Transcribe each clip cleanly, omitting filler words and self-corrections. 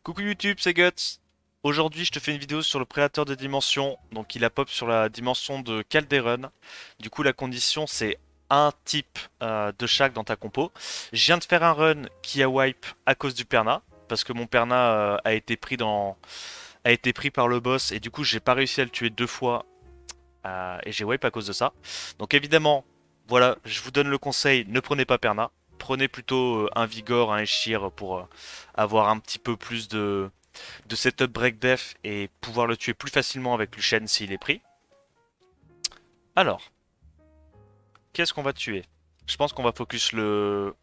Coucou YouTube, c'est Guts. Aujourd'hui, je te fais une vidéo sur le prédateur des dimensions. Donc, il a pop sur la dimension de Calderon. Du coup, la condition, c'est un type de chaque dans ta compo. Je viens de faire un run qui a wipe à cause du Perna. Parce que mon Perna a été pris par le boss. Et du coup, j'ai pas réussi à le tuer deux fois. Et j'ai wipe à cause de ça. Donc, évidemment, voilà, je vous donne le conseil, ne prenez pas Perna. Prenez plutôt un Vigor, un Eshir pour avoir un petit peu plus de setup break def et pouvoir le tuer plus facilement avec Lucian s'il est pris. Alors, qu'est-ce qu'on va tuer? Je pense qu'on va focus le...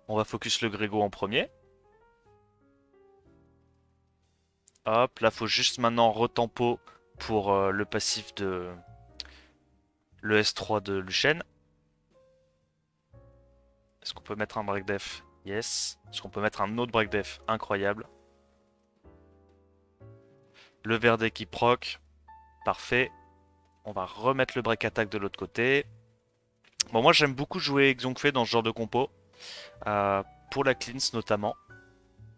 On va focus le Grégo en premier. Hop, là faut juste maintenant retempo pour le passif de le S3 de Lucian. Est-ce qu'on peut mettre un break def? Yes. Est-ce qu'on peut mettre un autre break def? Incroyable. Le Verde qui proc. Parfait. On va remettre le break attack de l'autre côté. Bon, moi j'aime beaucoup jouer Xiongfei dans ce genre de compo. Pour la cleanse notamment.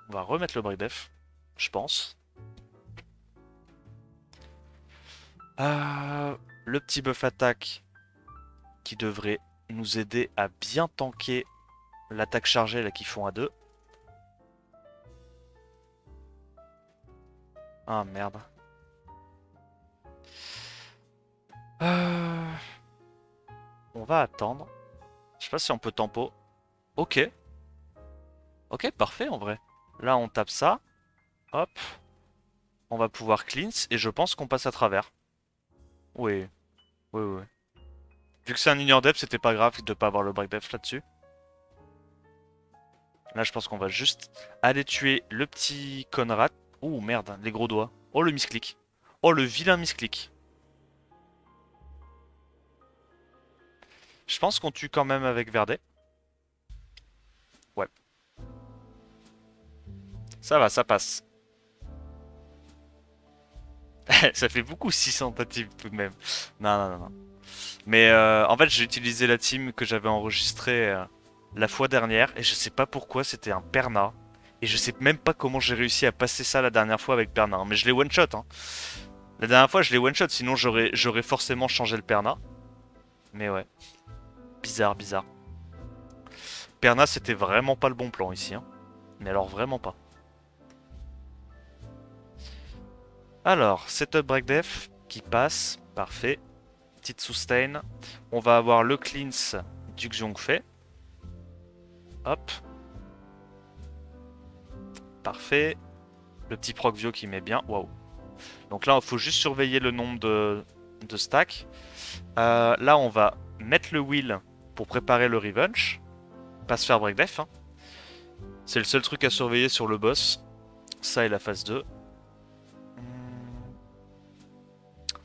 On va remettre le break def, je pense. Le petit buff attaque qui devrait nous aider à bien tanker l'attaque chargée là qu'ils font à deux. Ah merde. Euh, On va attendre. Je sais pas si on peut tempo. Ok. Ok, parfait en vrai. Là on tape ça. Hop. On va pouvoir cleanse et je pense qu'on passe à travers. Oui. Oui, oui. Vu que c'est un ignore depth, c'était pas grave de pas avoir le break depth là-dessus. Là, je pense qu'on va juste aller tuer le petit Conrad. Oh merde, les gros doigts. Oh le misclick. Oh le vilain misclick. Je pense qu'on tue quand même avec Verdet. Ouais. Ça va, ça passe. Ça fait beaucoup 600 tentatives tout de même. Non, non, non, non. Mais en fait, j'ai utilisé la team que j'avais enregistrée la fois dernière. Et je sais pas pourquoi, c'était un Perna. Et je sais même pas comment j'ai réussi à passer ça la dernière fois avec Perna. Mais je l'ai one shot, hein. La dernière fois, je l'ai one shot, sinon j'aurais forcément changé le Perna. Mais ouais, bizarre, bizarre. Perna, c'était vraiment pas le bon plan ici, hein. Mais alors vraiment pas. Alors, setup break def qui passe, parfait. Petite sustain. On va avoir le cleanse du Xiongfei. Hop, parfait. Le petit Procvio qui met bien. Waouh. Donc là, il faut juste surveiller le nombre de stacks. Là, on va mettre le wheel pour préparer le revenge. Pas se faire break def, hein. C'est le seul truc à surveiller sur le boss. Ça et la phase 2.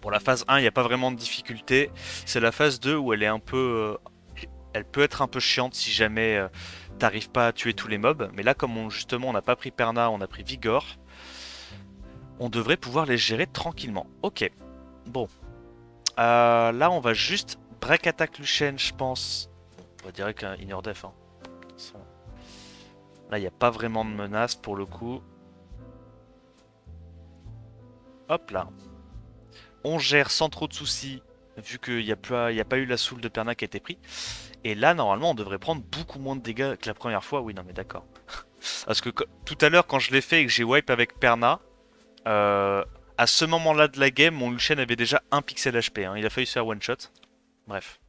Pour la phase 1, il n'y a pas vraiment de difficulté. C'est la phase 2 où elle est un peu... elle peut être un peu chiante si jamais t'arrives pas à tuer tous les mobs. Mais là, comme justement on n'a pas pris Perna, on a pris Vigor, on devrait pouvoir les gérer tranquillement. Ok. Bon. Là, on va juste break attack Lucian, je pense. On va dire qu'un Inner Def. Hein. Là, il n'y a pas vraiment de menace pour le coup. Hop là. On gère sans trop de soucis, vu qu'il n'y a pas eu la soul de Perna qui a été pris. Et là, normalement, on devrait prendre beaucoup moins de dégâts que la première fois. Oui, non, mais d'accord. Parce que tout à l'heure, quand je l'ai fait et que j'ai wipe avec Perna, euh, à ce moment-là de la game, mon Lucian avait déjà 1 pixel HP. Hein. Il a failli se faire one shot. Bref.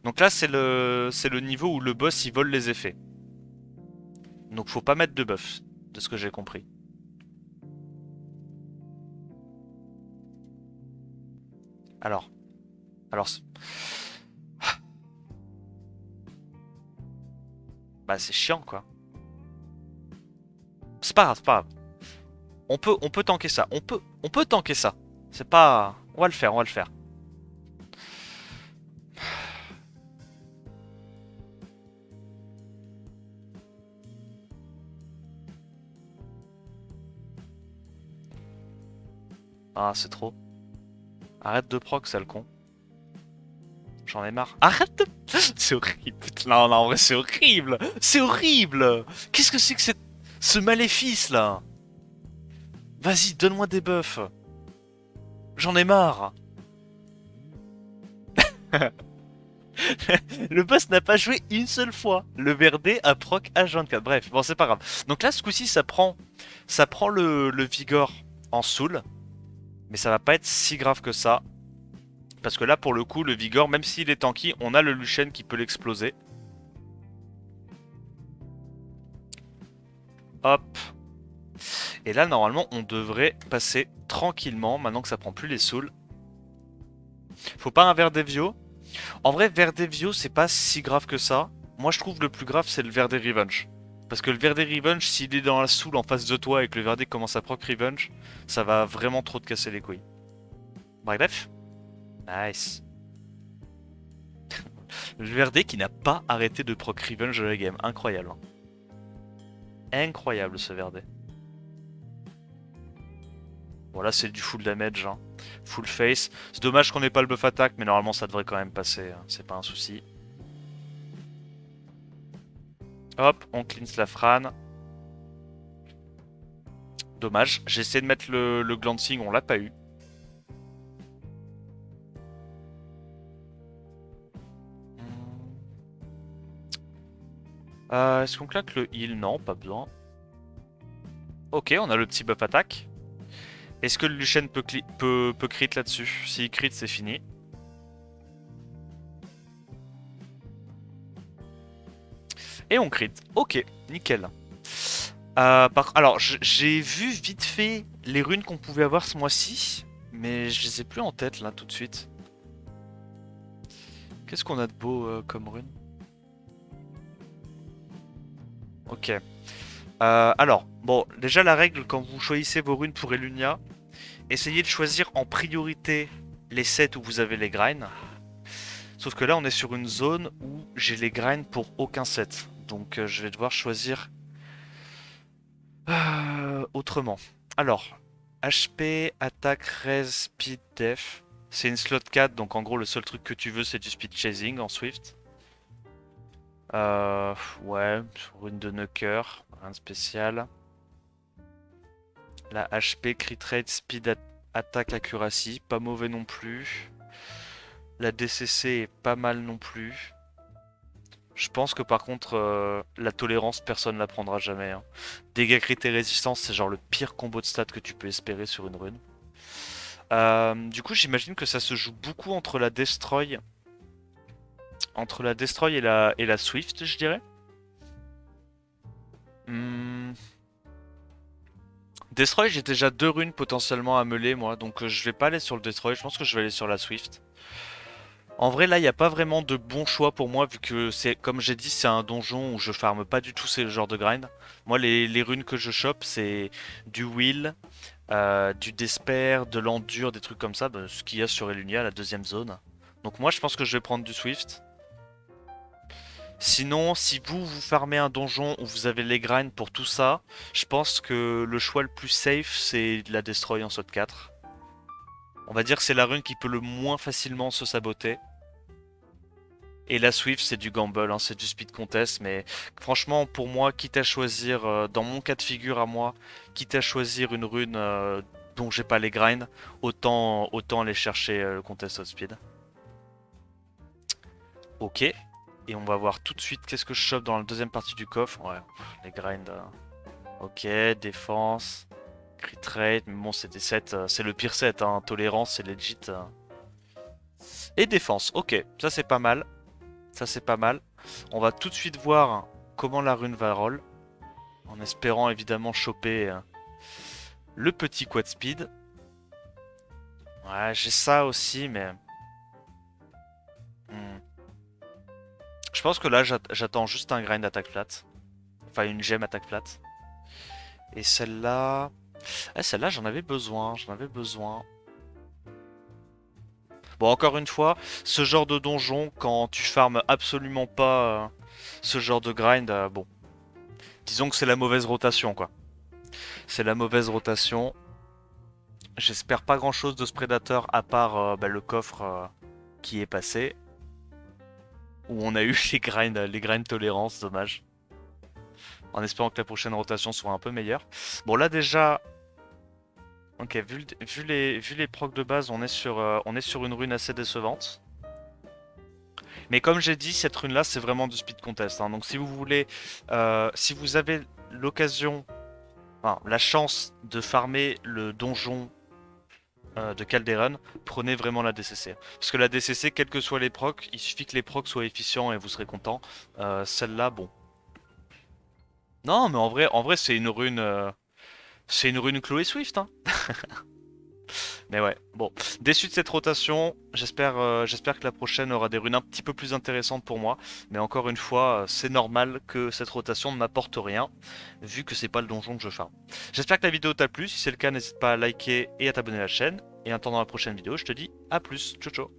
Donc là, c'est le niveau où le boss il vole les effets. Donc faut pas mettre de buff, de ce que j'ai compris. Alors, alors, bah c'est chiant quoi. C'est pas grave, c'est pas grave. On peut tanker ça. On peut tanker ça. C'est pas, on va le faire, on va le faire. Ah, c'est trop. Arrête de proc, sale con. J'en ai marre. Arrête de... C'est horrible. Non, non, en vrai, c'est horrible. C'est horrible. Qu'est-ce que c'est que cette... Ce maléfice là. Vas-y, donne-moi des buffs. J'en ai marre. Le boss n'a pas joué une seule fois. Le Verdé a proc H24. Bref, bon, c'est pas grave. Donc là, ce coup-ci, ça prend le Vigor en soul. Mais ça va pas être si grave que ça. Parce que là, pour le coup, le Vigor, même s'il est tanky, on a le Lucian qui peut l'exploser. Hop. Et là, normalement, on devrait passer tranquillement, maintenant que ça prend plus les souls. Faut pas un Verdevio. En vrai, Verdevio, c'est pas si grave que ça. Moi, je trouve le plus grave, c'est le Verde Revenge. Parce que le Verde Revenge, s'il est dans la soul en face de toi et que le Verde commence à proc Revenge, ça va vraiment trop te casser les couilles. Bref. Nice. Le Verde qui n'a pas arrêté de proc Revenge de la game. Incroyable. Incroyable ce Verde. Voilà, c'est du full damage. Hein. Full face. C'est dommage qu'on ait pas le buff attack, mais normalement ça devrait quand même passer. Hein. C'est pas un souci. Hop, on cleanse la frane. Dommage. J'ai essayé de mettre le glancing, on l'a pas eu. Est-ce qu'on claque le heal? Non, pas besoin. Ok, on a le petit buff attack. Est-ce que le Lucian peut crit là-dessus? S'il crit, c'est fini. Et on crit. Ok, nickel. Alors, j'ai vu vite fait les runes qu'on pouvait avoir ce mois-ci, mais je les ai plus en tête là tout de suite. Qu'est-ce qu'on a de beau comme rune? Ok. Alors, bon, déjà la règle quand vous choisissez vos runes pour Elunia, essayez de choisir en priorité les sets où vous avez les grinds. Sauf que là, on est sur une zone où j'ai les grinds pour aucun set. Donc, je vais devoir choisir autrement. Alors, HP, attaque, res, speed, def. C'est une slot 4, donc en gros, le seul truc que tu veux, c'est du speed chasing en Swift. Ouais, rune de Nucker, rien de spécial. La HP, crit rate, speed, attaque, accuracy, pas mauvais non plus. La DCC est pas mal non plus. Je pense que par contre, la tolérance, personne ne la prendra jamais. Hein. Dégâts crit et résistance, c'est genre le pire combo de stats que tu peux espérer sur une rune. Du coup, j'imagine que ça se joue beaucoup entre la Destroy, et la Swift, je dirais. Hmm. Destroy, j'ai déjà deux runes potentiellement à meuler, moi, donc je vais pas aller sur le Destroy, je pense que je vais aller sur la Swift. En vrai, là, il n'y a pas vraiment de bon choix pour moi, vu que c'est, comme j'ai dit, c'est un donjon où je farme pas du tout ce genre de grind. Moi, les runes que je chope, c'est du Will, du Despair, de l'Endure, des trucs comme ça, bah, ce qu'il y a sur Elunia, la deuxième zone. Donc moi, je pense que je vais prendre du Swift. Sinon, si vous farmez un donjon où vous avez les grinds pour tout ça, je pense que le choix le plus safe, c'est la Destroy en saut 4. On va dire que c'est la rune qui peut le moins facilement se saboter. Et la Swift, c'est du gamble, hein, c'est du speed contest, mais franchement, pour moi, quitte à choisir, dans mon cas de figure à moi, quitte à choisir une rune dont j'ai pas les grinds, autant aller chercher le contest speed. Ok, et on va voir tout de suite qu'est-ce que je chope dans la deuxième partie du coffre. Ouais, les grinds. Ok, défense, crit rate, mais bon, c'est des sets, c'est le pire set, hein, tolérance, c'est legit. Et défense, ok, ça c'est pas mal. Ça c'est pas mal. On va tout de suite voir comment la rune va roll. En espérant évidemment choper le petit quad speed. Ouais, j'ai ça aussi, mais... Hmm. Je pense que là, j'attends juste un grind attaque plate. Enfin, une gemme attaque plate. Et celle-là... Ah, celle-là, j'en avais besoin. J'en avais besoin. Bon, encore une fois, ce genre de donjon, quand tu farmes absolument pas ce genre de grind, bon, disons que c'est la mauvaise rotation, quoi. C'est la mauvaise rotation. J'espère pas grand chose de ce prédateur à part bah, le coffre qui est passé. Où on a eu les grind tolérance, dommage. En espérant que la prochaine rotation soit un peu meilleure. Bon là déjà, ok, vu les procs de base, on est sur une rune assez décevante. Mais comme j'ai dit, cette rune là c'est vraiment du speed contest, hein. Donc si vous voulez, si vous avez l'occasion, enfin, la chance de farmer le donjon de Calderon, prenez vraiment la DCC. Parce que la DCC, quels que soient les procs, il suffit que les procs soient efficients et vous serez content. Celle-là, bon. Non, mais en vrai c'est une rune Chloé Swift, hein. Mais ouais, bon. Déçu de cette rotation, j'espère que la prochaine aura des runes un petit peu plus intéressantes pour moi. Mais encore une fois, c'est normal que cette rotation ne m'apporte rien, vu que c'est pas le donjon que je farm. J'espère que la vidéo t'a plu, si c'est le cas, n'hésite pas à liker et à t'abonner à la chaîne. Et en attendant la prochaine vidéo, je te dis à plus, ciao ciao.